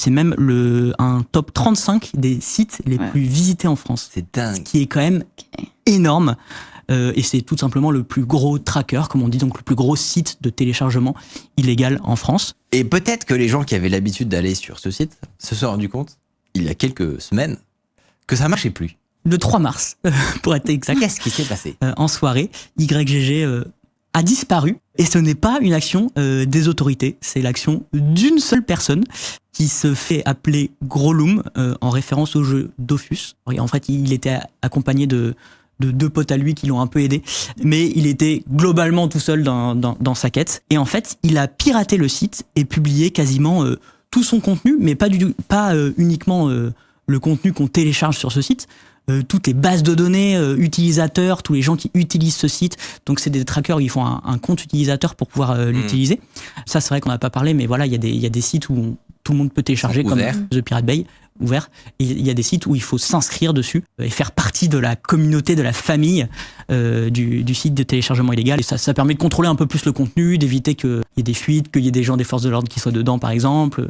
C'est même un top 35 des sites les plus visités en France. C'est dingue. Ce qui est quand même énorme. Et c'est tout simplement le plus gros tracker, comme on dit, donc le plus gros site de téléchargement illégal en France. Et peut-être que les gens qui avaient l'habitude d'aller sur ce site se sont rendus compte, il y a quelques semaines, que ça marchait plus. Le 3 mars, pour être exact. Qu'est-ce qui s'est passé ? En soirée, YGG a disparu. Et ce n'est pas une action des autorités, c'est l'action d'une seule personne qui se fait appeler Grolum, en référence au jeu Dofus. En fait, il était accompagné de deux potes à lui qui l'ont un peu aidé, mais il était globalement tout seul dans sa quête. Et en fait, il a piraté le site et publié quasiment tout son contenu, mais pas uniquement le contenu qu'on télécharge sur ce site, toutes les bases de données utilisateurs, tous les gens qui utilisent ce site. Donc c'est des trackers, ils font un compte utilisateur pour pouvoir l'utiliser. Ça, c'est vrai qu'on n'a pas parlé, mais voilà, il y a des sites où tout le monde peut télécharger, comme The Pirate Bay, ouvert. Et il y a des sites où il faut s'inscrire dessus et faire partie de la communauté, de la famille du site de téléchargement illégal. Et ça permet de contrôler un peu plus le contenu, d'éviter qu'il y ait des fuites, qu'il y ait des gens des forces de l'ordre qui soient dedans, par exemple.